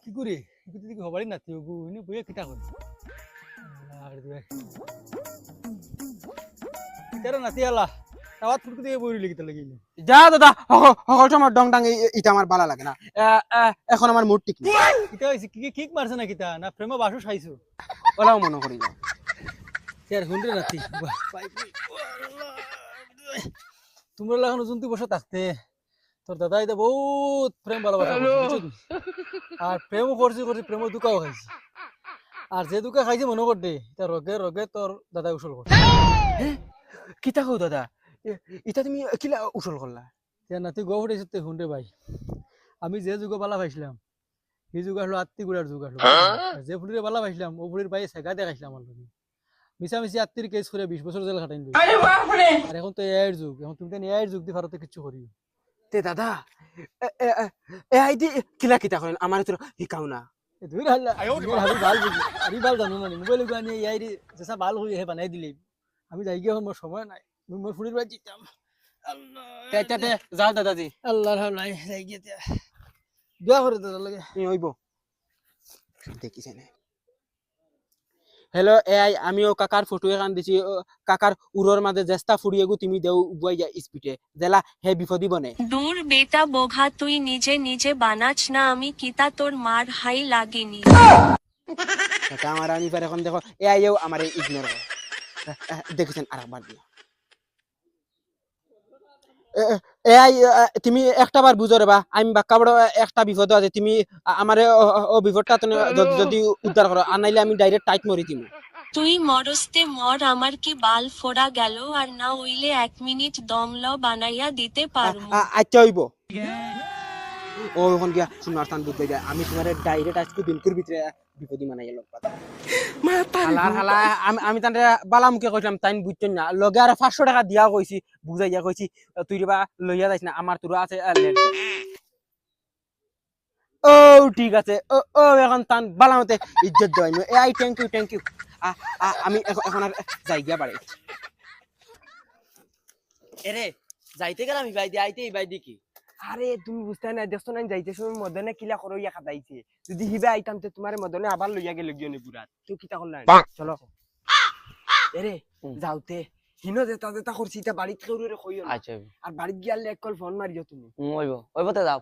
কি করে কি হবারই না তুই এনে বইয়ে কিতা করে আর দিবে কিতারা নাতি আলা তাওয়াত ফুটকু দিয়ে বইরি লিখিতে লাগিনি যা দাদা সকল সময় ডং ডাং এটা আমার ভালো লাগে না। এখন আমার মুড ঠিক নেই। কিতা হইছে কি কিক মারছে না কিতা না প্রেম বাসু খাইছো ওলাও মনে করি না। ইয়ার হুন্ডে নাতি তোমরা লাগানো জন্তুই বসে থাকতে তোর দাদা এটা বহুত প্রেম ভালোবাসা করছে আর প্রেমও করছি প্রেমও দুঃখাও খাইছি আর যে দুঃখা খাইছে মনে করতে তার রগে রগে তোর দাদা উসল করছে কিতা কও দাদা এটা তুমি কিলা উসল করলা? ইয়ার নাতি গো ফুটেছে তে হুন্ডে ভাই আমি যে যুগ বালা পাইছিলাম সেই যুগ আসলো আত্মি গুড়ার যুগ আসলো যে ফুটিরে বালা পাইছিলাম ও ফুটির ভাই সেগা দেখাইছিলাম আমার লগে মিশামিশি আত্মীর কেস করে 20 বছর জেল খাটাইন আর এখন তো এআইয়ের যুগ এখন তুমি তো এআইয়ের যুগ দিয়ে ভারতে কিছু করিও তে দাদা এ আইডি কিলা কিতা করেন আমার তো শিকাও না। ধুর হাল্লা আমি ভাল বুঝি আমি ভাল জানো না মোবাইল গানি এআইডি যেসা ভাল হই হে বানাই দিলি আমি যাই গিয়ে মোর সময় নাই মোর ফুটির ভাই জিতাম আল্লাহ তে যাও দাদাজি। আল্লাহর হাওলাই যাই গিয়ে দোয়া করে দাদা লাগে হইব দেখিছে না। হ্যালো এআই আমিও কাকার ফটো এখান দিছি কাকার উরর মাঝে জেস্তা ফুরিয়ে গু তুমি দেও বুয়াই যা স্পিডে জেলা হে বিপদি বনে। দূর বেটা বোঘা তুই নিজে নিজে বানাচ না আমি কিতা তোর মার হাই লাগেনি কাকা আমার আমি পারে এখন দেখো এআইও আমারে ইগনোর করে দেখেছেন আরেকবার দিয়া এআই তুমি একটা বার বুঝো রে বা আমি বাক্কা বড় একটা বিপদ আছে তুমি আমারে ও বিপদটা তুমি যদি উদ্ধার করো আর নাইলে আমি ডাইরেক্ট টাইট মরি দিমু। তুই মরস্তে মর আমার কি বাল ফোড়া গেল আর না হইলে 1 মিনিট দম ল বানাইয়া দিতে পারমু আচ্ছা হইব ও এখন গিয়া সোনার টান বুঝতে যায় আমি তোমার ডাইরেক্ট আজকে দিনকুর ভিতরে বিপদি মানাই লোক হালা আমি তান বালা মুখে কইলাম তাই বুঝছেন না লগে আর 500 টাকা দিয়া কইছি বুঝাইয়া কইছি তুই রে বা লইয়া যাইস না আমার তোরা আছে ও ঠিক আছে ও এখন তান বালা মতে ইজ্জত দেওয়াই এই থ্যাংক ইউ আমি এখন আর যাই গিয়া বাড়ি এরে যাইতে গেলাম ভাই আইতে ভাই কি আরে তুমি বুঝতে না দেখছো না যাইতে সময় মদনে কিলা করো ইয়া খাদাইছে যদি হিবে আইতাম তো তোমার মদনে আবার লইয়া গেল গিয়ে বুড়াত তুই কিতা করলা চলো এরে যাওতে হিনো যেটা করছি তা বাড়িতে কেউ রে কইও না আচ্ছা আর বাড়িতে গিয়ালে এক কল ফোন মারিও তুমি ওইব ওইবতে যাও